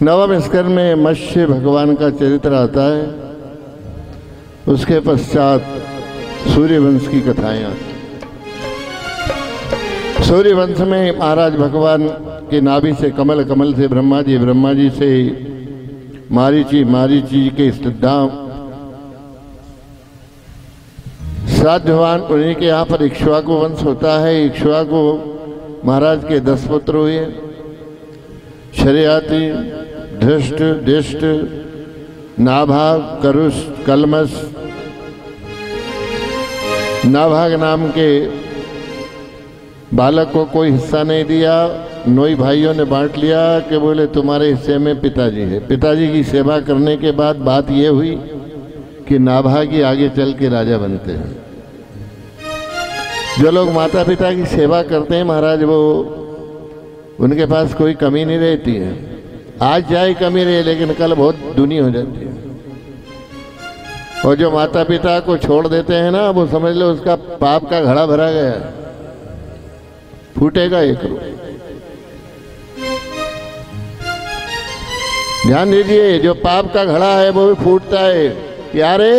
नवम स्कंद में मत्स्य भगवान का चरित्र आता है। उसके पश्चात सूर्यवंश की कथाएं आती। सूर्यवंश में महाराज भगवान के नाभि से कमल, कमल से ब्रह्मा जी से मारीची के सिद्धांत श्राद्धवान, उन्हीं के यहाँ पर इक्ष्वाकु वंश होता है। इक्ष्वाकु महाराज के 10 पुत्र हुए, शर्याति, धृष्ट, दिष्ट, नाभाग, करुष, कलमस। नाभाग नाम के बालक को कोई हिस्सा नहीं दिया, नोई भाइयों ने बांट लिया कि बोले तुम्हारे हिस्से में पिताजी है। पिताजी की सेवा करने के बाद बात यह हुई कि नाभाग ही आगे चल के राजा बनते हैं। जो लोग माता पिता की सेवा करते हैं महाराज, वो उनके पास कोई कमी नहीं रहती है। आज चाहे कमी रहे लेकिन कल बहुत दूनी हो जाती है। और जो माता पिता को छोड़ देते हैं ना, वो समझ लो उसका पाप का घड़ा भरा गया है, फूटेगा एक रोज। ध्यान दीजिए, जो पाप का घड़ा है वो भी फूटता है। यारे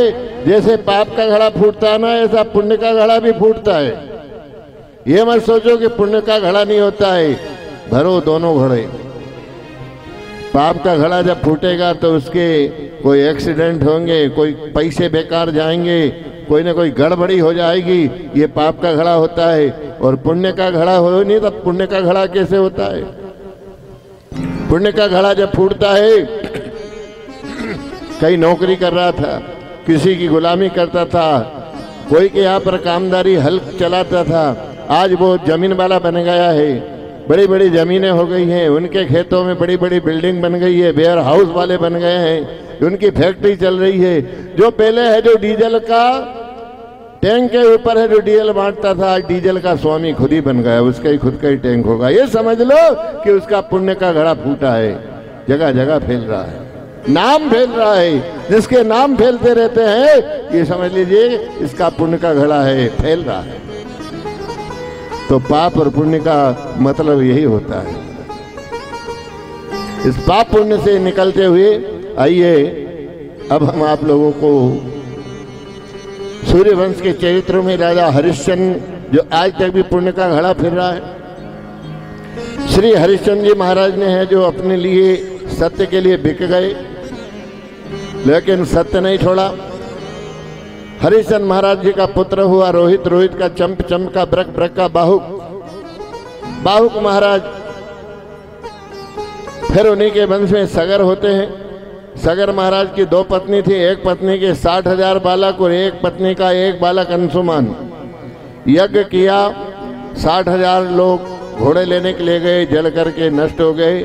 जैसे पाप का घड़ा फूटता है ना, ऐसा पुण्य का घड़ा भी फूटता है। ये मत सोचो कि पुण्य का घड़ा नहीं होता है, भरो दोनों घड़े। पाप का घड़ा जब फूटेगा तो उसके कोई एक्सीडेंट होंगे, कोई पैसे बेकार जाएंगे, कोई ना कोई गड़बड़ी हो जाएगी। ये पाप का घड़ा होता है। और पुण्य का घड़ा हो नहीं, तब पुण्य का घड़ा कैसे होता है? पुण्य का घड़ा जब फूटता है, कहीं नौकरी कर रहा था, किसी की गुलामी करता था, कोई के यहाँ पर कामदारी हल चलाता था, आज वो जमीन वाला बन गया है, बड़ी बड़ी जमीनें हो गई हैं, उनके खेतों में बड़ी बड़ी बिल्डिंग बन गई है, वेयर हाउस वाले बन गए हैं, उनकी फैक्ट्री चल रही है। जो पहले है जो डीजल का टैंक के ऊपर है, जो डीजल बांटता था, आज डीजल का स्वामी खुद ही बन गया, उसका ही खुद का ही टैंक होगा। ये समझ लो कि उसका पुण्य का घड़ा फूटा है, जगह जगह फैल रहा है, नाम फैल रहा है। जिसके नाम फैलते रहते हैं, ये समझ लीजिए इसका पुण्य का घड़ा है, फैल रहा है। तो पाप और पुण्य का मतलब यही होता है। इस पाप पुण्य से निकलते हुए आइए अब हम आप लोगों को सूर्यवंश के चरित्रों में राजा हरिश्चंद्र, जो आज तक भी पुण्य का घड़ा फिर रहा है। श्री हरिश्चंद्र जी महाराज ने है जो अपने लिए सत्य के लिए बिक गए, लेकिन सत्य नहीं छोड़ा। हरिश्चंद्र महाराज जी का पुत्र हुआ रोहित, रोहित का चंप, चंप का ब्रक, ब्रक का बाहुक, बाहुक महाराज। फिर उन्हीं के वंश में सगर होते हैं। सगर महाराज की 2 पत्नी थी, एक पत्नी के 60,000 बालक और एक पत्नी का एक बालक अंशुमान। यज्ञ किया, 60,000 लोग घोड़े लेने के लिए गए, जल करके नष्ट हो गए।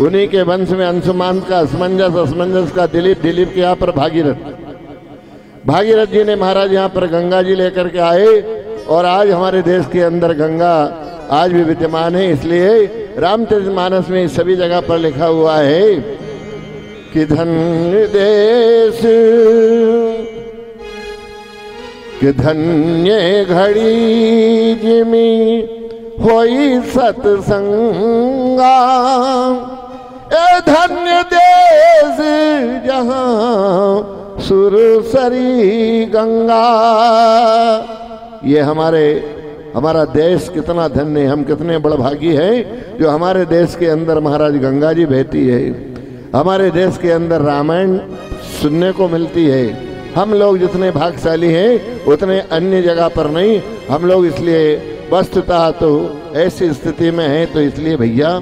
उन्हीं के वंश में अंशुमान का असमंजस, असमंजस का दिलीप, दिलीप के यहाँ पर भागीरथ। भागीरथ जी ने महाराज यहाँ पर गंगा जी लेकर के आए, और आज हमारे देश के अंदर गंगा आज भी विद्यमान है। इसलिए रामचरितमानस में सभी जगह पर लिखा हुआ है कि धन्य देश कि धन्य घड़ी जिमी होई सतसंगा, ए धन्य देश जहां सुरसरी गंगा। ये हमारा देश कितना धन्य है, हम कितने बड़भागी हैं जो हमारे देश के अंदर महाराज गंगा जी बहती है, हमारे देश के अंदर रामायण सुनने को मिलती है। हम लोग जितने भाग्यशाली हैं उतने अन्य जगह पर नहीं। हम लोग इसलिए वस्तुतः तो ऐसी स्थिति में हैं, तो इसलिए भैया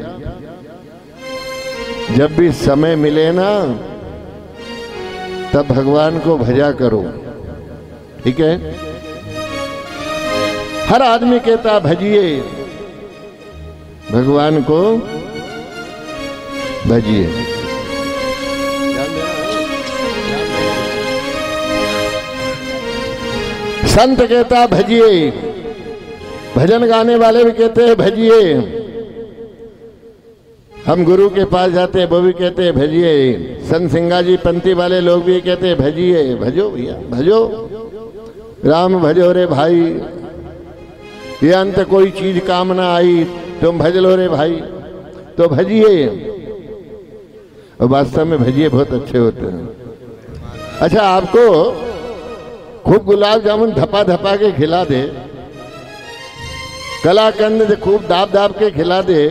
जब भी समय मिले ना, तब भगवान को भजा करो, ठीक है? हर आदमी कहता भजिए, भगवान को भजिए। संत कहता भजिए, भजन गाने वाले भी कहते हैं भजिए। हम गुरु के पास जाते हैं, वो भी कहते हैं भजिए। संत सिंगा जी पंथी वाले लोग भी कहते हैं भजिए, भजो भैया भजो, राम भजो रे भाई, ये अंत कोई चीज काम ना आई, तुम भज लो रे भाई, तो भजिए। और वास्तव में भजिए बहुत अच्छे होते हैं। अच्छा, आपको खूब गुलाब जामुन धपा धपा के खिला दे, कलाकंद से खूब दाब दाब के खिला दे,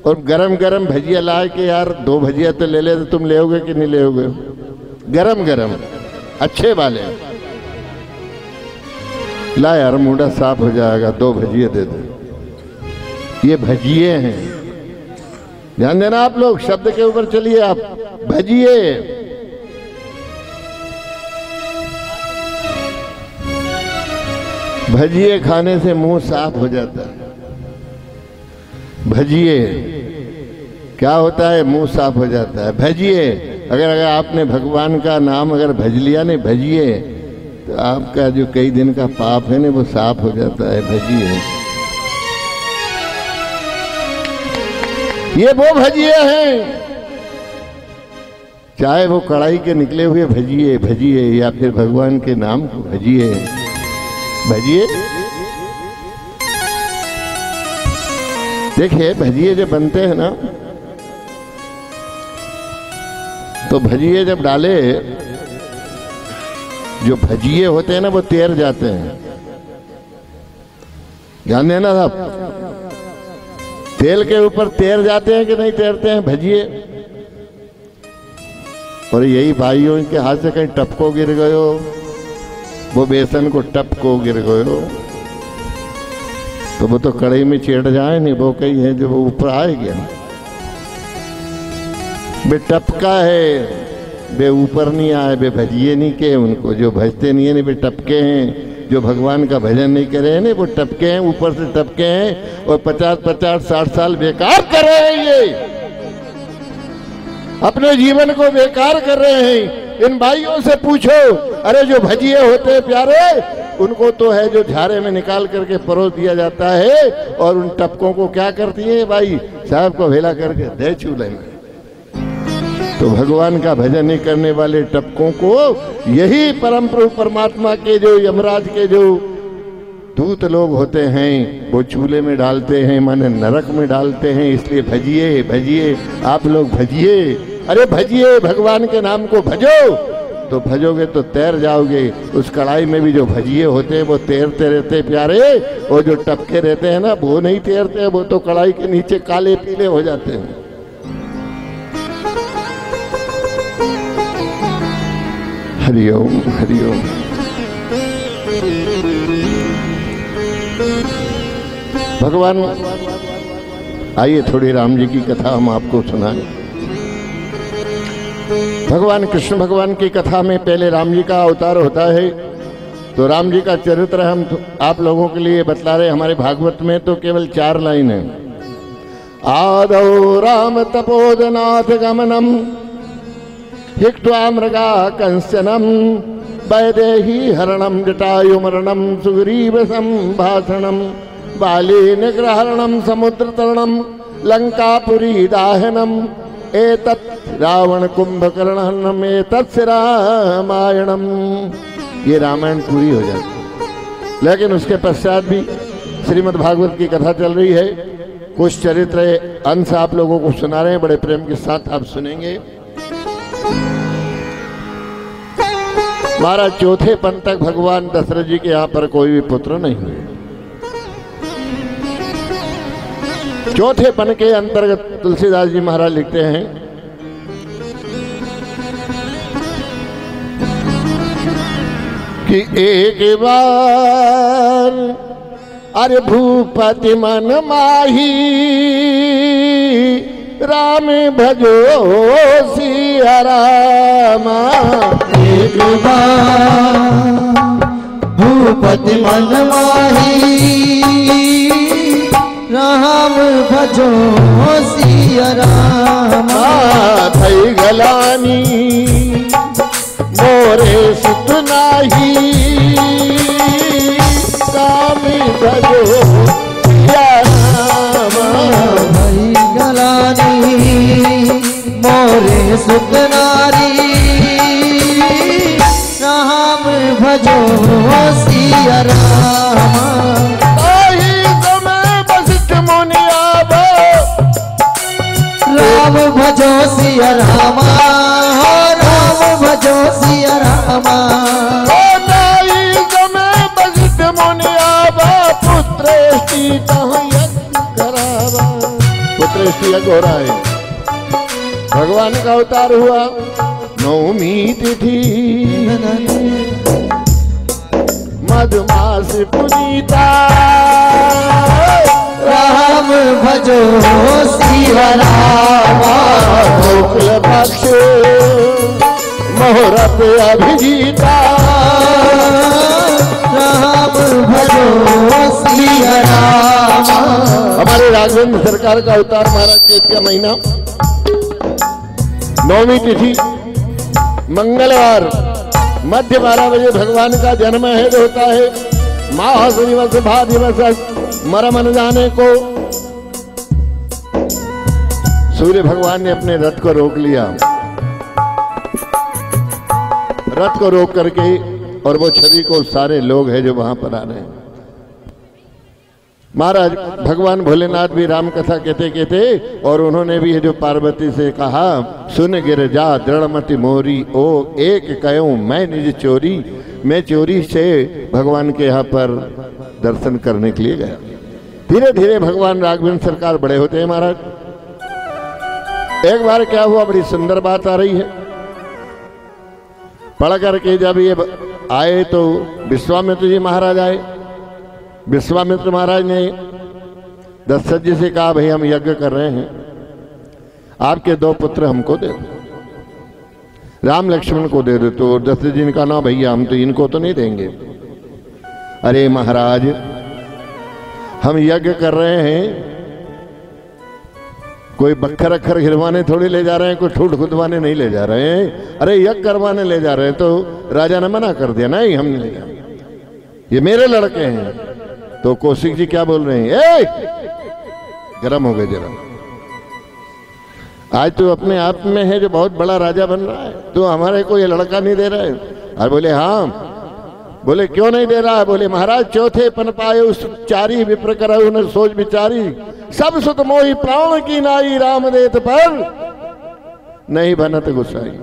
और गरम गरम भजिया ला के, यार 2 भजिया तो ले ले, तो तुम लेओगे कि नहीं लेओगे? गरम गरम अच्छे वाले, ला यार मुंडा साफ हो जाएगा, 2 भजिए दे दे। ये भजिए हैं, ध्यान देना आप लोग, शब्द के ऊपर चलिए आप। भजिए, भजिए खाने से मुंह साफ हो जाता है। भजिए क्या होता है? मुंह साफ हो जाता है। भजिए, अगर आपने भगवान का नाम अगर भज लिया नहीं, भजिए, तो आपका जो कई दिन का पाप है ना वो साफ हो जाता है। भजिए, ये वो भजिए हैं, चाहे वो कढ़ाई के निकले हुए भजिए भजिए, या फिर भगवान के नाम को भजिए भजिए। देखिए, भजिए जब बनते हैं ना, तो भजिए जब डाले, जो भजिए होते हैं ना वो तैर जाते हैं। ध्यान देना साहब, तेल के ऊपर तैर जाते हैं कि नहीं तैरते हैं भजिए? और यही भाइयों के हाथ से कहीं टपको गिर गयो, वो बेसन को टपको गिर गयो, तो वो तो कढ़ाई में चढ़ जाए नहीं, वो कहीं है जो वो ऊपर आए गया। बे टपका है, बे ऊपर नहीं आए, बे भजिए नहीं के उनको, जो भजते नहीं है नहीं, बे टपके हैं। जो भगवान का भजन नहीं करे हैं ना, वो टपके हैं, ऊपर से टपके हैं, और 50-50 60 साल बेकार कर रहे हैं। ये अपने जीवन को बेकार कर रहे हैं। इन भाइयों से पूछो, अरे जो भजिए होते हैं प्यारे, उनको तो है जो झारे में निकाल करके परोस दिया जाता है, और उन टपकों को क्या करती है भाई साहब को भेला करके दे चूल्हे में। तो भगवान का भजन नहीं करने वाले टपकों को यही परम प्रभु परमात्मा के जो यमराज के जो दूत लोग होते हैं, वो चूल्हे में डालते हैं, माने नरक में डालते हैं। इसलिए भजिए भजिए, आप लोग भजिए, अरे भजिए, भगवान के नाम को भजो, तो भजोगे तो तैर जाओगे। उस कढ़ाई में भी जो भजिए होते हैं वो तैरते रहते प्यारे, और जो टपके रहते हैं ना वो नहीं तैरते, वो तो कढ़ाई के नीचे काले पीले हो जाते हैं। हरिओम हरिओम। भगवान, आइए थोड़ी राम जी की कथा हम आपको सुनाएं। भगवान कृष्ण भगवान की कथा में पहले राम जी का अवतार होता है, तो राम जी का चरित्र हम आप लोगों के लिए बतला रहे। हमारे भागवत में तो केवल 4 लाइन है। आदौ राम तपोधनाथ गमनम हिक्त्वा मृगा कंसनम वैदेही हरणम जटायु मरणम सुग्रीव संभाषणम बाली निग्रहणम समुद्र तरणम लंकापुरी दाहनम एतत् रावण कुंभकर्णम एतत् रामायणम। ये रामायण पूरी हो जाती, लेकिन उसके पश्चात भी श्रीमद् भागवत की कथा चल रही है। कुछ चरित्र अंश आप लोगों को सुना रहे हैं, बड़े प्रेम के साथ आप सुनेंगे। महाराज चौथे पन तक भगवान दशरथ जी के यहाँ पर कोई भी पुत्र नहीं हुए। चौथे पन के अंतर्गत तुलसीदास जी महाराज लिखते हैं कि एक बार अरे भूपति मन माही राम भजो सिया रामा। एक बार भूपति मन माही राम भजो सिया रामा। थई गलानी मोरे सुत नाही राम भजो सिया रामा। थई गलानी मोरे सुत नारी राम भजो सिया रामा। वशिष्ठ मुनि आबो राम भजो सिया रामा, राम भजो सिया रामा। वशिष्ठ मुनि आवा, पुत्रेष्टि तहु यज्ञ करावा। पुत्रेष्टि यज्ञ हो रहा है, भगवान का अवतार हुआ। नवमी तिथि मधुमास पुनीता, राम भजो सिया रामा। शुक्ल पक्ष मुहूर्त अभिजीता, राम भजो सिया रामा। हमारे राघवेंद्र सरकार का अवतार महाराज चैत का महीना, नौवीं तिथि मंगलवार मध्य 12 बजे भगवान का जन्म है होता है। मास दिवस भा दिवस मरम न जाने को सूर्य भगवान ने अपने रथ को रोक लिया। रथ को रोक करके और वो छवि को सारे लोग हैं जो वहां पर आ रहे हैं। महाराज भगवान भोलेनाथ भी राम कथा कहते कहते और उन्होंने भी जो पार्वती से कहा, सुन गिरजा दृढ़मति मोरी, ओ एक कयूं मैं निज चोरी। मैं चोरी से भगवान के यहाँ पर दर्शन करने के लिए गया। धीरे धीरे भगवान राघवेंद्र सरकार बड़े होते हैं महाराज। एक बार क्या हुआ, बड़ी सुंदर बात आ रही है। पढ़ करके जब ये आए तो विश्वामित्र जी महाराज आए। विश्वामित्र महाराज ने दशरथ जी से कहा, भाई हम यज्ञ कर रहे हैं, आपके 2 पुत्र हमको दे दो, राम लक्ष्मण को दे दो। तो दशरथ जी ने कहा, ना भैया हम तो इनको तो नहीं देंगे। अरे महाराज हम यज्ञ कर रहे हैं, कोई बक्खर अक्खर गिरवाने थोड़ी ले जा रहे हैं, कोई ठूठ खुदवाने नहीं ले जा रहे हैं। अरे यज्ञ करवाने ले जा रहे हैं। तो राजा ने मना कर दिया, नहीं हम नहीं, ये मेरे लड़के हैं। तो कौशिक जी क्या बोल रहे हैं, ए गरम हो गए जरा, आज तो अपने आप में है जो बहुत बड़ा राजा बन रहा है, तो हमारे को ये लड़का नहीं दे रहा है। और बोले हाँ। बोले क्यों नहीं दे रहा है? बोले महाराज चौथे पन पाए उस चारी विप्र करहु न सोच विचारी, सब सुत मोहि प्राण की नाई, राम देत पर नहीं बनत गुसाई।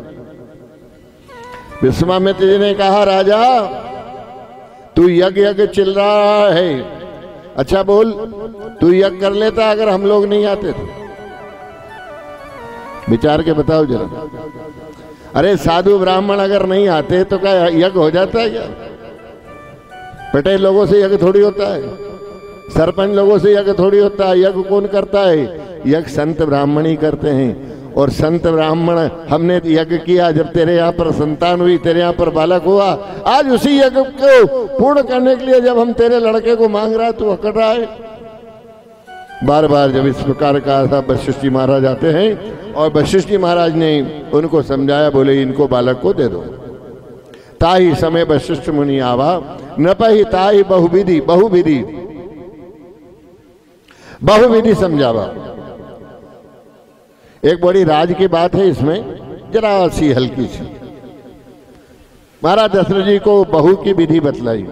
विश्वामित्र जी ने कहा, राजा तू यज्ञ यज्ञ चिल रहा है, अच्छा बोल तू यज्ञ कर लेता अगर हम लोग नहीं आते तो? विचार के बताओ जरा। अरे साधु ब्राह्मण अगर नहीं आते तो क्या यज्ञ हो जाता है क्या? पटेल लोगों से यज्ञ थोड़ी होता है, सरपंच लोगों से यज्ञ थोड़ी होता है। यज्ञ कौन करता है? यज्ञ संत ब्राह्मण ही करते हैं। और संत ब्राह्मण हमने यज्ञ किया, जब तेरे यहाँ पर संतान हुई, तेरे यहाँ पर बालक हुआ, आज उसी यज्ञ को पूर्ण करने के लिए जब हम तेरे लड़के को मांग रहा है तो अकड़ रहा है। बार बार जब इस प्रकार का था, वशिष्ठ जी महाराज आते हैं और वशिष्ठ जी महाराज ने उनको समझाया, बोले इनको बालक को दे दो। ताही समय वशिष्ठ मुनि आवा, न पही ताही बहुविधि, बहुविधि बहुविधि समझावा। एक बड़ी राज की बात है इसमें, जरा सी हल्की सी। महाराज दशरथ जी को बहू की विधि बतलाई।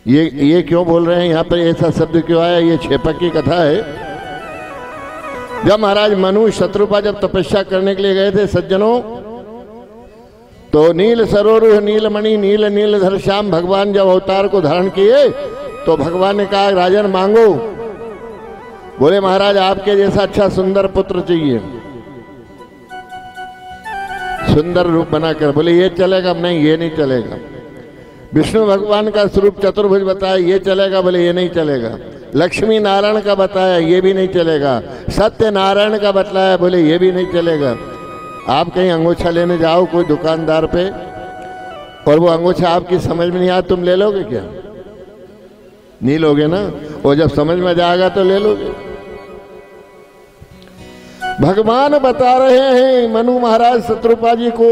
ये क्यों बोल रहे हैं यहाँ पर, ऐसा शब्द क्यों आया? ये छेपक की कथा है। जब महाराज मनु शत्रुपा जब तपस्या करने के लिए गए थे सज्जनों, तो नील सरोरुह नीलमणि नील नीलधर श्याम भगवान जब अवतार को धारण किए तो भगवान ने कहा, राजन मांगो। बोले महाराज आपके जैसा अच्छा सुंदर पुत्र चाहिए, सुंदर रूप बनाकर। बोले ये चलेगा? नहीं ये नहीं चलेगा। विष्णु भगवान का स्वरूप चतुर्भुज बताया, ये चलेगा? बोले ये नहीं चलेगा। लक्ष्मी नारायण का बताया, ये भी नहीं चलेगा। सत्य नारायण का बतलाया, बोले ये भी नहीं चलेगा। आप कहीं अंगूछा लेने जाओ कोई दुकानदार पे और वो अंगूछा आपकी समझ में नहीं आया, तुम ले लोगे क्या? नहीं लोगे ना। और जब समझ में जाएगा तो ले लोगे। भगवान बता रहे हैं मनु महाराज शत्रुपा जी को,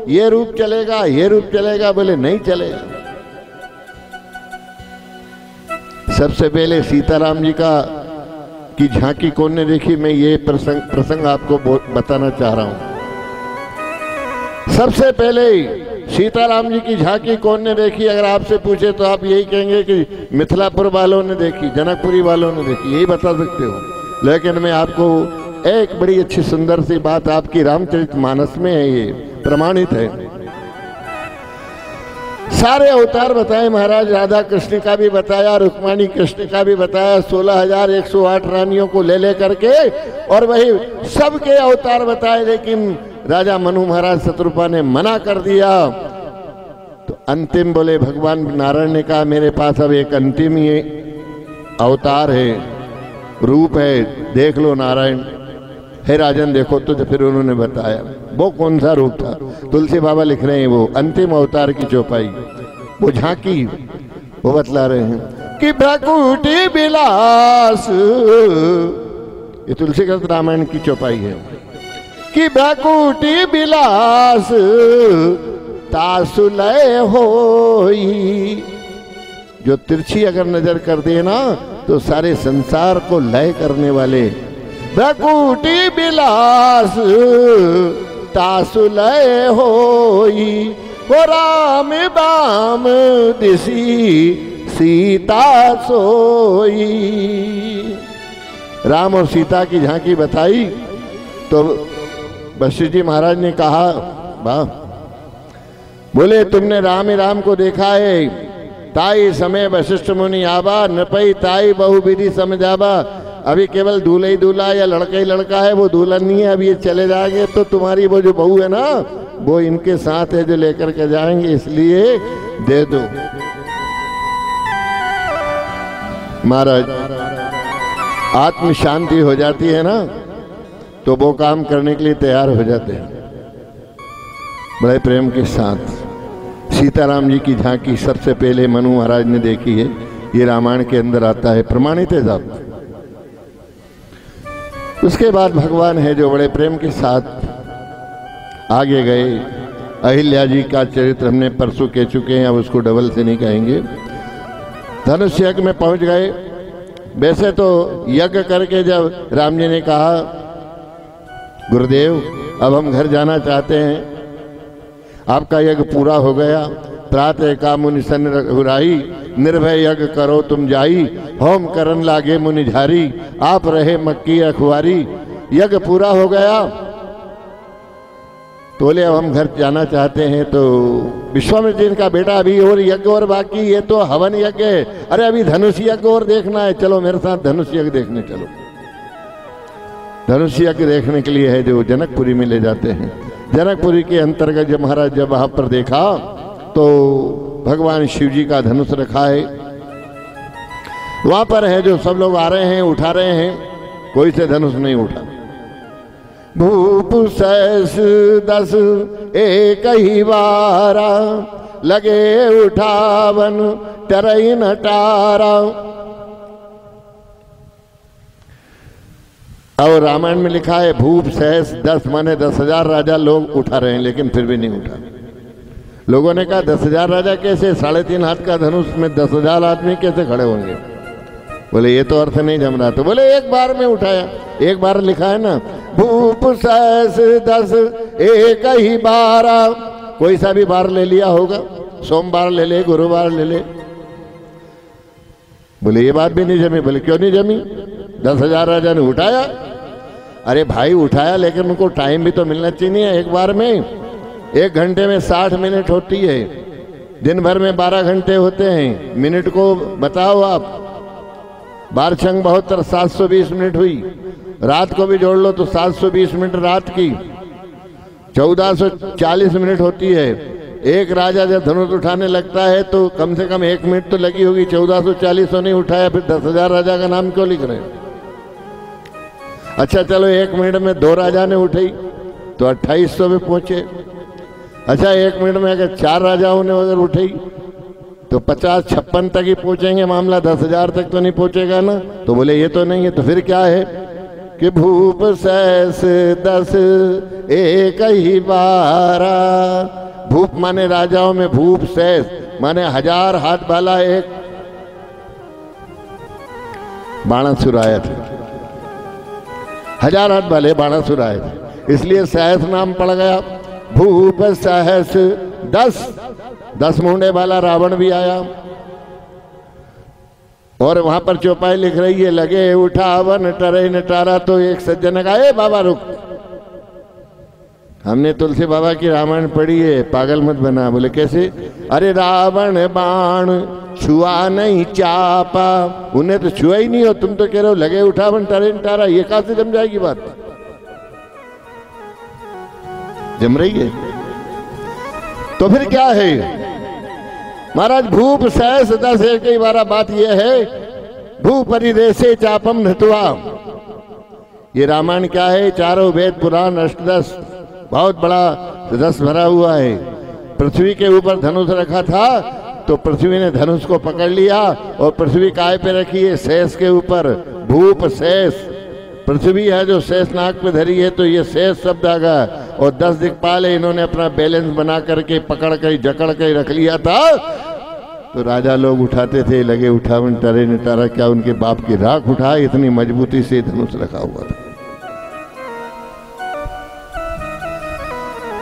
ये रूप चलेगा, ये रूप चलेगा। बोले नहीं चलेगा। सबसे पहले सीताराम जी की झांकी कौन ने देखी? मैं ये प्रसंग आपको बताना चाह रहा हूं। सबसे पहले सीताराम जी की झांकी कौन ने देखी? अगर आपसे पूछे तो आप यही कहेंगे कि मिथिलापुर वालों ने देखी, जनकपुरी वालों ने देखी, यही बता सकते हो। लेकिन मैं आपको एक बड़ी अच्छी सुंदर सी बात आपकी रामचरितमानस में है, ये प्रमाणित है। सारे अवतार बताए महाराज, राधा कृष्ण का भी बताया, रुक्माणी कृष्ण का भी बताया, 16,108 रानियों को ले करके, और वही सबके अवतार बताए। लेकिन राजा मनु महाराज शत्रुपा ने मना कर दिया। तो अंतिम बोले, भगवान नारायण ने कहा मेरे पास अब एक अंतिम ही अवतार है, रूप है, देख लो नारायण। हे राजन देखो तो फिर उन्होंने बताया वो कौन सा रूप था। तुलसी बाबा लिख रहे हैं वो अंतिम अवतार की चौपाई, वो झांकी वो बतला रहे हैं कि भ्रकुटी विलास, ये तुलसीकृत रामायण की चौपाई है, कि भ्रकुटी विलास तासुलय होई। जो तिरछी अगर नजर कर दे ना तो सारे संसार को लय करने वाले, भ्रकुटी विलास तासुलय होई, वो राम बाम दिसी सीता सोई। राम और सीता की झांकी बताई तो वशिष्ठ जी महाराज ने कहा वाह, बोले तुमने राम ही राम को देखा है, ताई समय वशिष्ठ मुनि आबा, न पई ताई बहु विधि समझाबा। अभी केवल दूल्हा ही दूल्हा या लड़का ही लड़का है, वो दुल्हन नहीं है। अभी ये चले जाएंगे तो तुम्हारी वो जो बहू है ना वो इनके साथ है जो लेकर के जाएंगे, इसलिए दे दो। महाराज आत्म शांति हो जाती है ना तो वो काम करने के लिए तैयार हो जाते हैं बड़े प्रेम के साथ। सीताराम जी की झांकी सबसे पहले मनु महाराज ने देखी है, ये रामायण के अंदर आता है, प्रमाणित है साहब। उसके बाद भगवान है जो बड़े प्रेम के साथ आगे गए। अहिल्या जी का चरित्र हमने परसों कह चुके हैं, अब उसको डबल से नहीं कहेंगे। धनुष यज्ञ में पहुंच गए। वैसे तो यज्ञ करके जब राम जी ने कहा गुरुदेव अब हम घर जाना चाहते हैं, आपका यज्ञ पूरा हो गया, प्रातः का मुनि सन रघुराई, निर्भय यज्ञ करो तुम जाई, होम करन लागे मुनि झारी, आप रहे मक्की रखवारी। यज्ञ पूरा हो गया तो बोले अब हम घर जाना चाहते हैं। तो विश्वामित्र जी का बेटा अभी और यज्ञ और बाकी, ये तो हवन यज्ञ है, अरे अभी धनुष यज्ञ और देखना है, चलो मेरे साथ धनुष यज्ञ देखने चलो। धनुष यज्ञ देखने के लिए है जो जनकपुरी में ले जाते हैं। जनकपुरी के अंतर्गत जब महाराज जब वहां पर देखा तो भगवान शिव जी का धनुष रखा है, वहां पर है जो सब लोग आ रहे हैं उठा रहे हैं, कोई से धनुष नहीं उठा। भूप सहस 10 एक ही बारा, लगे उठावन टरई न टारा। और रामायण में लिखा है भूप सहस 10 माने 10,000 राजा लोग उठा रहे हैं, लेकिन फिर भी नहीं उठा। लोगों ने कहा 10,000 राजा कैसे, 3.5 हाथ का धनुष में 10,000 आदमी कैसे खड़े होंगे। बोले ये तो अर्थ नहीं जम रहा। तो बोले एक बार में उठाया, एक बार लिखा है ना भूप सहस 10 एक ही बारा, कोई सा भी बार ले लिया होगा, सोमवार ले ले, गुरुवार ले ले। बोले ये बात भी नहीं जमी। बोले क्यों नहीं जमी, 10,000 राजा ने उठाया। अरे भाई उठाया, लेकिन उनको टाइम भी तो मिलना चाहिए। एक बार में 1 घंटे में 60 मिनट होती है, दिन भर में 12 घंटे होते हैं, मिनट को बताओ आप। 12 छंग 72, 720 मिनट हुई। रात को भी जोड़ लो तो 720 मिनट रात की, 1440 मिनट होती है। एक राजा जब धनुष उठाने लगता है तो कम से कम 1 मिनट तो लगी होगी। 1440 तो नहीं उठाया, फिर 10,000 राजा का नाम क्यों लिख रहे हैं। अच्छा चलो 1 मिनट में 2 राजा ने उठाई तो 2800 में पहुंचे। अच्छा 1 मिनट में अगर 4 राजाओं ने अगर उठाई तो 50-56 तक ही पहुंचेंगे मामला, 10,000 तक तो नहीं पहुंचेगा ना। तो बोले ये तो नहीं है, तो फिर क्या है कि भूप सहस 10 एक ही बारा। भूप माने राजाओं में भूप, सहस माने 1000 हाथ वाला एक बाणासुर आया था। 1000 हाथ वाले बाणासुर आए थे, इसलिए सहस नाम पड़ गया। भूप सहस 10 मुंडे वाला रावण भी आया। और वहां पर चौपाई लिख रही है, लगे उठावन टरे नटारा। तो एक सज्जन ने कहा, ए बाबा रुक, हमने तुलसी बाबा की रामायण पढ़ी है, पागल मत बना। बोले कैसे? अरे रावण बाण छुआ नहीं चापा, उन्हें तो छुआ ही नहीं, हो तुम तो कह रहे हो लगे उठावन टरे नटारा। ये कहां से जम जाएगी बात? जम रही है? तो फिर क्या है महाराज? भूप सहस दस है। कई बार बात यह है, भू परिदेशे चापम नटुआ। ये रामायण क्या है? चारों वेद पुराण अष्टदश, बहुत बड़ा रस भरा हुआ है। पृथ्वी के ऊपर धनुष रखा था, तो पृथ्वी ने धनुष को पकड़ लिया और पृथ्वी काय पे रखी है? शेष के ऊपर। भूप शेष पृथ्वी है जो शेष नाग पे धरी है, तो ये शेष शब्द आ गया। और 10 दिक्पाल इन्होंने अपना बैलेंस बना करके पकड़ कर जकड़ कर रख लिया था। तो राजा लोग उठाते थे, लगे उठावन टरे नटारा। क्या उनके बाप की राख उठाए? इतनी मजबूती से धनुष रखा हुआ था।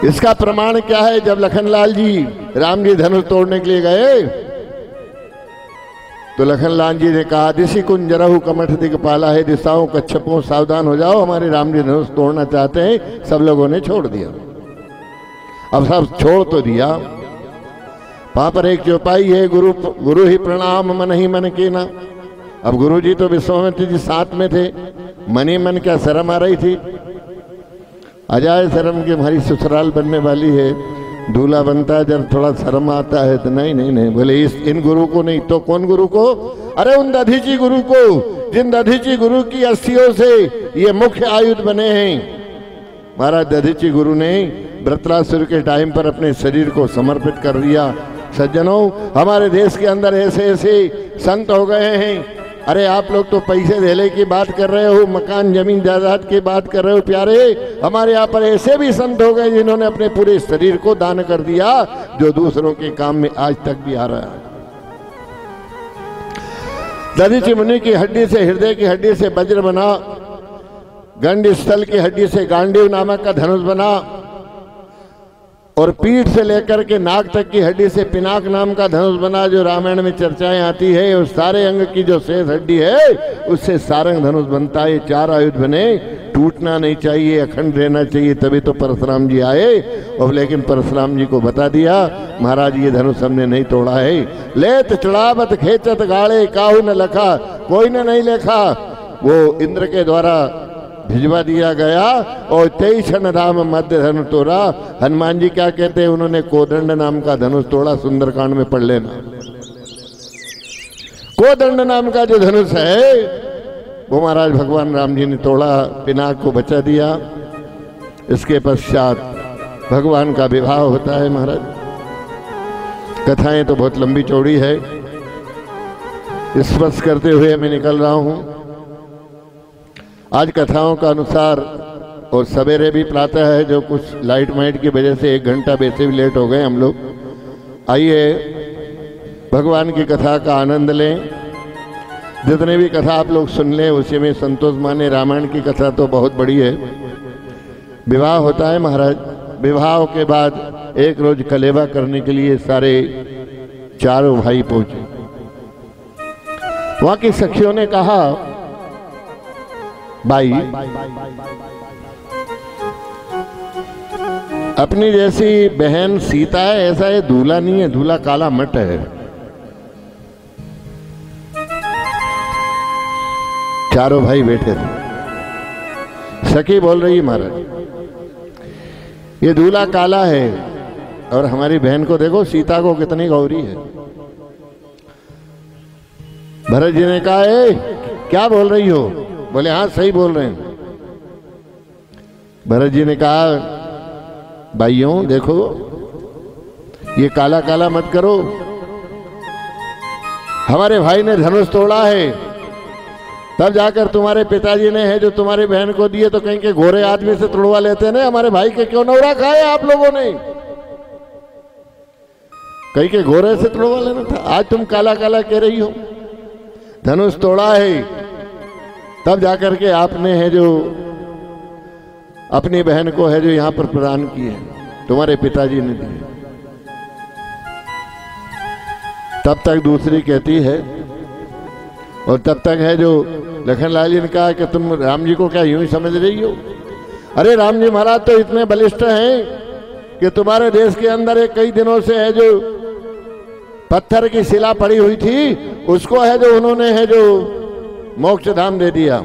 इसका प्रमाण क्या है? जब लखनलाल जी राम जी धनुष तोड़ने के लिए गए, तो लखनलाल जी ने कहा, दिशि कुंजरहु कमठ दिगपाला है, दिशाओं कच्छपों सावधान हो जाओ, हमारे राम जी धनुष तोड़ना चाहते हैं। सब लोगों ने छोड़ दिया। अब सब छोड़ तो दिया। वहां पर एक चौपाई है, गुरु ही प्रणाम मन ही मन की ना। अब गुरु जी तो विश्वामित्र जी साथ में थे, मन ही मन क्या शर्म आ रही थी? अजाय शर्म की हमारी ससुराल बनने वाली है, दूल्हा बनता है जब थोड़ा शर्म आता है तो नहीं नहीं नहीं। बोले इन गुरु को नहीं तो कौन गुरु को? अरे उन दधीची गुरु को, जिन दधीची गुरु की अस्थियों से ये मुख्य आयुध बने हैं। महाराज दधीची गुरु ने वृत्रासुर के टाइम पर अपने शरीर को समर्पित कर दिया। सज्जनों, हमारे देश के अंदर ऐसे ऐसे संत हो गए हैं। अरे आप लोग तो पैसे धेले की बात कर रहे हो, मकान जमीन जायदाद की बात कर रहे हो प्यारे। हमारे यहाँ पर ऐसे भी संत हो गए जिन्होंने अपने पूरे शरीर को दान कर दिया, जो दूसरों के काम में आज तक भी आ रहा है। दधीचि मुनि की हड्डी से, हृदय की हड्डी से वज्र बना, गंड स्थल की हड्डी से गांडीव नामक का धनुष बना, और पीठ से लेकर के नाक तक की हड्डी से पिनाक नाम का धनुष बना, जो रामायण में चर्चाएं आती है। और सारे अंग की जो शेष हड्डी है उससे सारंग धनुष बनता है। 4 आयुध बने, टूटना नहीं चाहिए, अखंड रहना चाहिए। तभी तो परशुराम जी आए, और लेकिन परशुराम जी को बता दिया, महाराज ये धनुष हमने नहीं तोड़ा है। लेत चढ़ावत खेचत गाड़े काहू न लखा, कोई ने नहीं लिखा, वो इंद्र के द्वारा भिजवा दिया गया। और 23 राम मध्य धनुष तोड़ा। हनुमान जी क्या कहते हैं? उन्होंने कोदंड नाम का धनुष तोड़ा। सुंदरकांड में पढ़ लेना। कोदंड नाम का जो धनुष है वो महाराज भगवान राम जी ने तोड़ा, पिनाक को बचा दिया। इसके पश्चात भगवान का विवाह होता है। महाराज कथाएं तो बहुत लंबी चौड़ी है, स्पर्श करते हुए मैं निकल रहा हूं। आज कथाओं का अनुसार, और सवेरे भी प्रातः है, जो कुछ लाइट माइट की वजह से 1 घंटा वैसे भी लेट हो गए हम लोग। आइए भगवान की कथा का आनंद लें। जितने भी कथा आप लोग सुन लें उसी में संतोष माने। रामायण की कथा तो बहुत बड़ी है। विवाह होता है महाराज। विवाह के बाद एक रोज कलेवा करने के लिए सारे चारों भाई पहुंचे। वहां की सखियों ने कहा, भाई अपनी जैसी बहन सीता है, ऐसा ये दूल्हा नहीं है, दूल्हा काला मट है। चारों भाई बैठे थे। सखी बोल रही, महाराज ये दूल्हा काला है, और हमारी बहन को देखो, सीता को कितनी गौरी है। भरत जी ने कहा, क्या बोल रही हो? बोले हाँ सही बोल रहे हैं। भरत जी ने कहा, भाइयों देखो, ये काला काला मत करो। हमारे भाई ने धनुष तोड़ा है, तब जाकर तुम्हारे पिताजी ने है जो तुम्हारी बहन को दिए, तो कहीं के गोरे आदमी से तोड़वा लेते ना। हमारे भाई के क्यों नौरा खाए आप लोगों ने? कहीं के गोरे से तोड़वा लेना था। आज तुम काला काला कह रही हो। धनुष तोड़ा है, तब जाकर के आपने है जो अपनी बहन को है जो यहां पर प्रदान किए, तुम्हारे पिताजी ने दिए। तब तक दूसरी कहती है, और तब तक है जो लखनलाल जी ने कहा कि तुम राम जी को क्या यूं ही समझ रही हो? अरे राम जी महाराज तो इतने बलिष्ठ हैं कि तुम्हारे देश के अंदर एक कई दिनों से है जो पत्थर की शिला पड़ी हुई थी, उसको है जो उन्होंने है जो मोक्ष धाम दे दिया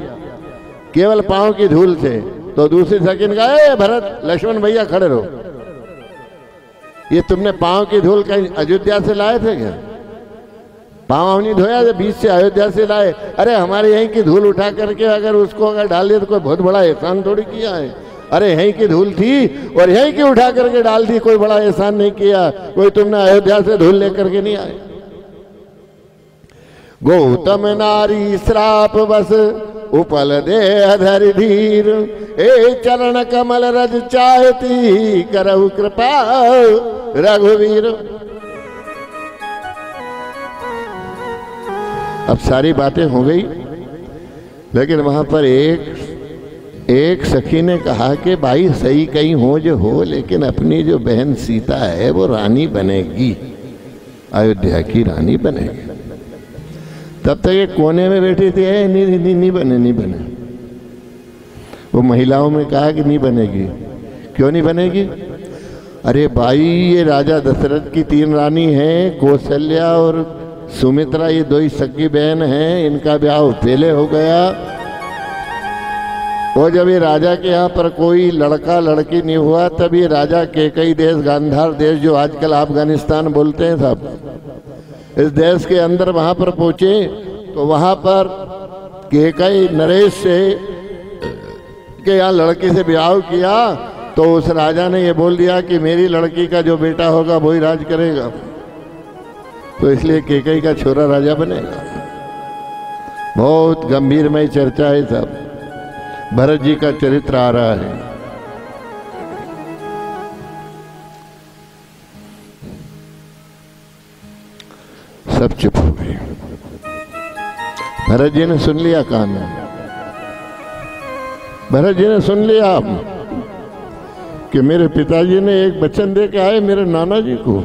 केवल पांव की धूल से। तो दूसरी सकीन कहा, ए भरत लक्ष्मण भैया खड़े रहो, ये तुमने पांव की धूल कहीं अयोध्या से लाए थे क्या? पांव नहीं धोया, बीच से अयोध्या से लाए। अरे हमारे यहीं की धूल उठा करके अगर उसको अगर डाल दिया तो कोई बहुत बड़ा एहसान थोड़ी किया है। अरे यहीं की धूल थी और यहीं की उठा करके डाल दी, कोई बड़ा एहसान नहीं किया, कोई तुमने अयोध्या से धूल लेकर के नहीं आए। गौतम नारी श्राप बस उपल दे अधर धीर, ए चरण कमल रज चाहती करहु कृपा रघुवीर। अब सारी बातें हो गई, लेकिन वहां पर एक सखी ने कहा कि भाई सही कहीं हो जो हो, लेकिन अपनी जो बहन सीता है वो रानी बनेगी, अयोध्या की रानी बनेगी। तब तक ये कोने में बैठी थी, नहीं बने। वो महिलाओं में कहा कि नहीं बनेगी। क्यों नहीं बनेगी? अरे भाई ये राजा दशरथ की 3 रानी हैं, कौशल्या और सुमित्रा, ये 2 ही सगी बहन हैं, इनका ब्याह पहले हो गया। और जब ये राजा के यहाँ पर कोई लड़का लड़की नहीं हुआ, तब ये राजा केकई देश, गांधार देश जो आजकल अफगानिस्तान बोलते हैं साहब, इस देश के अंदर वहां पर पहुंचे तो वहां पर केकई नरेश से के यहाँ लड़की से ब्याह किया। तो उस राजा ने ये बोल दिया कि मेरी लड़की का जो बेटा होगा वही राज करेगा, तो इसलिए केकई का छोरा राजा बनेगा। बहुत गंभीरमय चर्चा है साहब, भरत जी का चरित्र आ रहा है। सब चुप हो गए। भरत जी ने सुन लिया कान में, भरत जी ने सुन लिया कि मेरे पिताजी ने एक वचन दे के आए मेरे नाना जी को,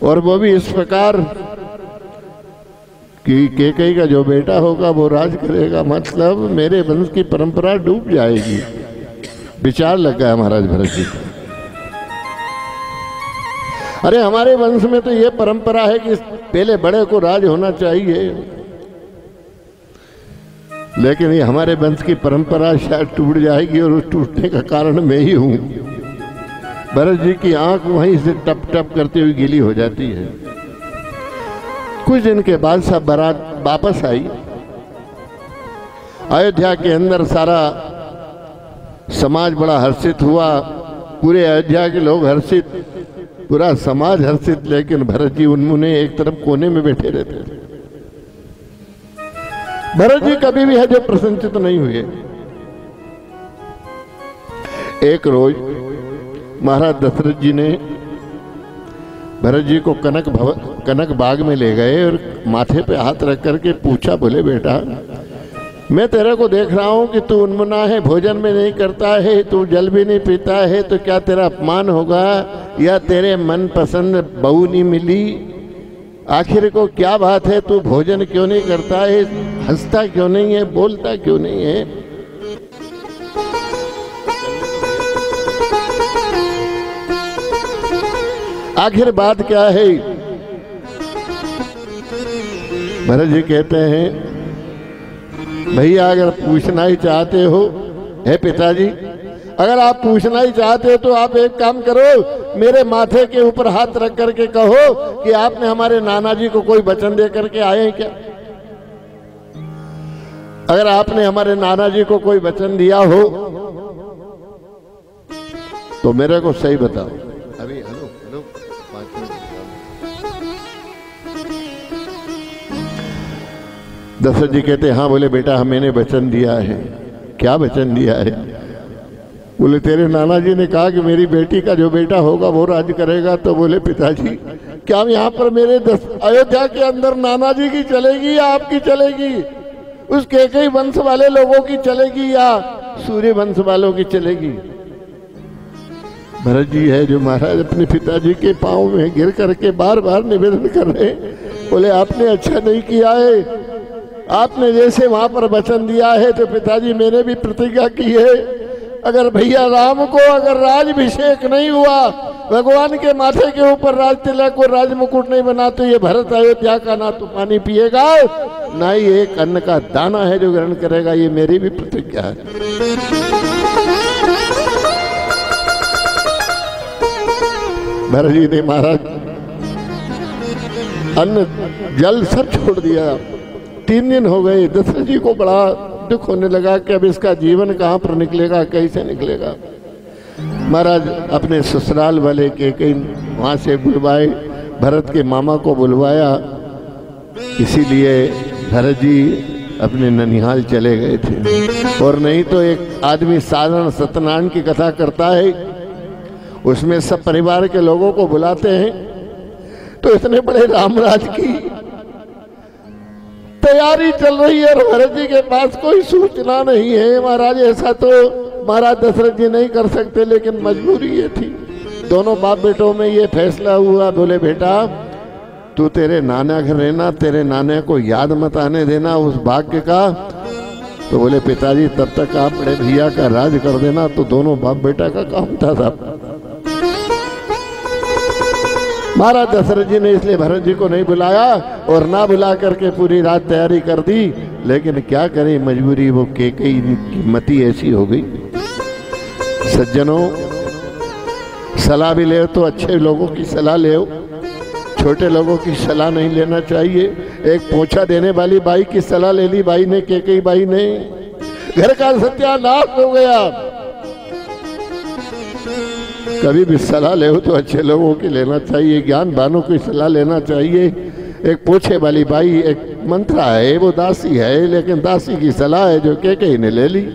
और वो भी इस प्रकार कि केकई का जो बेटा होगा वो राज करेगा, मतलब मेरे वंश की परंपरा डूब जाएगी। विचार लग गया महाराज भरत जी को। अरे हमारे वंश में तो ये परंपरा है कि पहले बड़े को राज होना चाहिए, लेकिन ये हमारे वंश की परंपरा शायद टूट जाएगी और उस टूटने का कारण मैं ही हूं। भरत जी की आंख वहीं से टप टप करती हुई गीली हो जाती है। कुछ दिन के बाद सब बारात वापस आई। अयोध्या के अंदर सारा समाज बड़ा हर्षित हुआ, पूरे अयोध्या के लोग हर्षित, पूरा समाज हर्षित, लेकिन भरत जी उन्मुने एक तरफ कोने में बैठे रहते थे। भरत जी कभी भी है जो प्रसन्नचित नहीं हुए। एक रोज महाराज दशरथ जी ने भरत जी को कनक बाग में ले गए और माथे पे हाथ रख करके पूछा, बोले बेटा मैं तेरे को देख रहा हूं कि तू उन्मुना है, भोजन में नहीं करता है, तू जल भी नहीं पीता है, तो क्या तेरा अपमान होगा या तेरे मन पसंद बहू नहीं मिली? आखिर को क्या बात है, तू भोजन क्यों नहीं करता है, हंसता क्यों नहीं है, बोलता क्यों नहीं है? आखिर बात क्या है? भरत जी कहते हैं भैया अगर पूछना ही चाहते हो, हे पिताजी अगर आप पूछना ही चाहते हो तो आप एक काम करो, मेरे माथे के ऊपर हाथ रख करके कहो कि आपने हमारे नाना जी को कोई वचन दे करके आए हैं क्या? अगर आपने हमारे नाना जी को कोई वचन दिया हो तो मेरे को सही बताओ। अभी हेलो हेलो 5 मिनट। दशरथ जी कहते हाँ। बोले बेटा हाँ मैंने वचन दिया है। क्या वचन दिया है? बोले तेरे नाना जी ने कहा कि मेरी बेटी का जो बेटा होगा वो राज करेगा। तो बोले पिताजी क्या यहाँ पर मेरे अयोध्या के अंदर नाना जी की चलेगी या आपकी चलेगी? उस केकई वंश वाले लोगों की चलेगी या सूर्य वंश वालों की चलेगी? भरत जी है जो महाराज अपने पिताजी के पांव में गिर करके बार बार निवेदन कर रहे हैं। बोले आपने अच्छा नहीं किया है, आपने जैसे वहां पर वचन दिया है तो पिताजी मैंने भी प्रतिज्ञा की है, अगर भैया राम को अगर राजभिषेक नहीं हुआ, भगवान के माथे के ऊपर राज तिलक और राज मुकुट नहीं बना, तो ये भरत अयोध्या का ना तो पानी पिएगा ना ही एक अन्न का दाना है जो ग्रहण करेगा। ये मेरी भी प्रतिज्ञा है। भरत जी ने महाराज अन्न जल सब छोड़ दिया। 3 दिन हो गए। दशरथ जी को बड़ा दुख होने लगा कि अब इसका जीवन कहाँ पर निकलेगा, कैसे निकलेगा। महाराज अपने ससुराल वाले के कई वहाँ से बुलवाए, भरत के मामा को बुलवाया। इसीलिए भरत जी अपने ननिहाल चले गए थे। और नहीं तो एक आदमी साधारण सत्यनारायण की कथा करता है, उसमें सब परिवार के लोगों को बुलाते हैं, तो इतने बड़े रामराज की तैयारी चल रही है और भरत जी के पास कोई सूचना नहीं है। महाराज ऐसा तो महाराज दशरथ जी नहीं कर सकते, लेकिन मजबूरी ये थी। दोनों बाप बेटों में ये फैसला हुआ, बोले बेटा तू तेरे नाना घर रहना, तेरे नाना को याद मत आने देना उस भाग्य का। तो बोले पिताजी तब तक आप बड़े भैया का राज कर देना। तो दोनों बाप बेटा का काम था साहब। महाराज दशरथ जी ने इसलिए भरत जी को नहीं बुलाया और ना बुला करके पूरी रात तैयारी कर दी। लेकिन क्या करें, मजबूरी, वो कैकेयी की मति ऐसी हो गई। सज्जनों, सलाह भी ले तो अच्छे लोगों की सलाह ले, छोटे लोगों की सलाह नहीं लेना चाहिए। एक पोछा देने वाली बाई की सलाह ले ली बाई ने, कैकेयी बाई ने, घर का सत्यानाश हो गया। कभी भी सलाह ले तो अच्छे लोगों की लेना चाहिए, ज्ञानवानों की सलाह लेना चाहिए। एक पोछे वाली बाई एक मंत्रा है, वो दासी है, लेकिन दासी की सलाह है जो कैकेयी ने ले ली,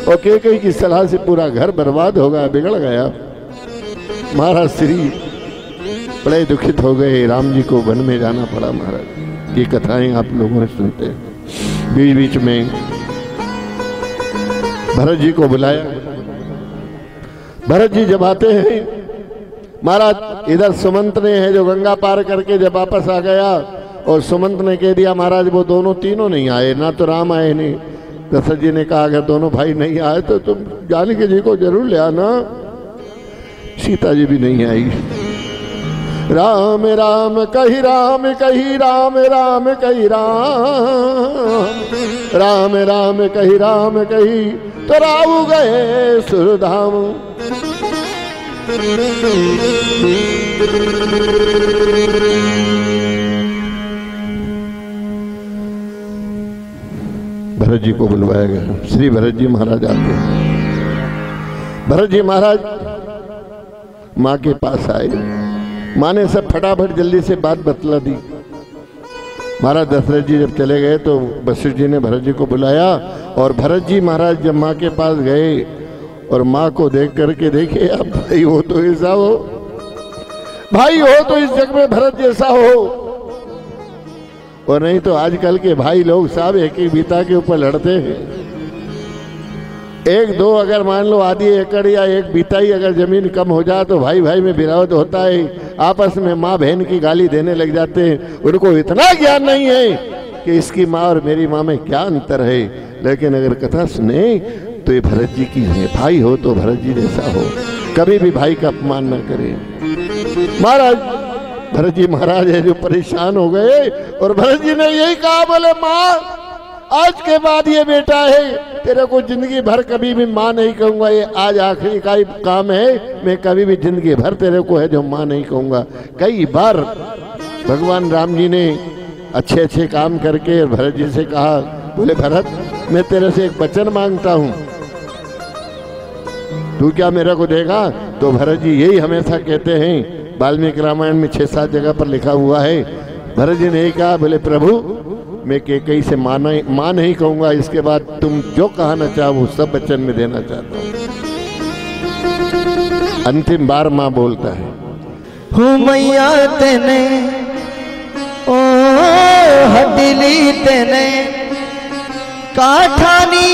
और कैकेयी की सलाह से पूरा घर बर्बाद हो गया, बिगड़ गया। महाराज श्री बड़े दुखित हो गए, राम जी को वन में जाना पड़ा। महाराज ये कथाएं आप लोगों ने सुनते हैं। बीच बीच में भरत जी को बुलाया। भरत जी जब आते हैं, महाराज इधर सुमंत ने है जो गंगा पार करके जब वापस आ गया, और सुमंत ने कह दिया महाराज वो दोनों तीनों नहीं आए, ना तो राम आए नहीं। दशरथ जी ने कहा अगर दोनों भाई नहीं आए तो तुम जानकी जी को जरूर ले आना। सीता जी भी नहीं आई। राम राम कही राम कही राम राम कही राम, राम राम कही राम कही तो राऊ गए सुरधाम। भरत जी को बुलवाया गया। श्री भरत जी महाराज आते हैं। भरत जी महाराज माँ के पास आए। माँ ने सब फटाफट जल्दी से बात बतला दी। महाराज दशरथ जी जब चले गए तो वशिष्ठ जी ने भरत जी को बुलाया, और भरत जी महाराज जब माँ के पास गए और माँ को देख करके देखे, अब भाई हो तो ऐसा हो, भाई हो तो इस जग में भरत जैसा हो, और नहीं तो आजकल के भाई लोग साहब एक ही बीता के ऊपर लड़ते हैं। 1-2 अगर मान लो आधी एकड़ या 1 बीता ही अगर जमीन कम हो जाए तो भाई भाई में विरोध होता है, आपस में माँ बहन की गाली देने लग जाते हैं। उनको इतना ज्ञान नहीं है कि इसकी माँ और मेरी माँ में क्या अंतर है। लेकिन अगर कथा सुने तो ये भरत जी की है, भाई हो तो भरत जी जैसा हो, कभी भी भाई का अपमान न करे। महाराज भरत जी महाराज है जो परेशान हो गए, और भरत जी ने यही कहा, बोले माँ आज के बाद ये बेटा है, तेरे को जिंदगी भर कभी भी माँ नहीं कहूँगा, ये आज आखिरी का ही काम है, मैं कभी भी जिंदगी भर तेरे को है जो माँ नहीं कहूँगा। कई बार भगवान राम जी ने अच्छे अच्छे काम करके भरत जी से कहा, बोले भरत मैं तेरे से एक वचन मांगता हूँ, तू क्या मेरे को देगा? तो भरत जी यही हमेशा कहते हैं, वाल्मीकि रामायण में 6-7 जगह पर लिखा हुआ है। भरत जी ने यही कहा, बोले प्रभु मैं कैकेयी से माँ नहीं कहूँगा, इसके बाद तुम जो कहना चाहो सब वचन में देना चाहता हूँ। अंतिम बार माँ बोलता है, हूँ मैया तेने ओ हडली तेने काठानी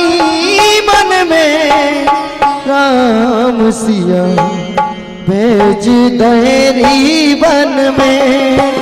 मन में राम सिया भेज दहेरी बन में।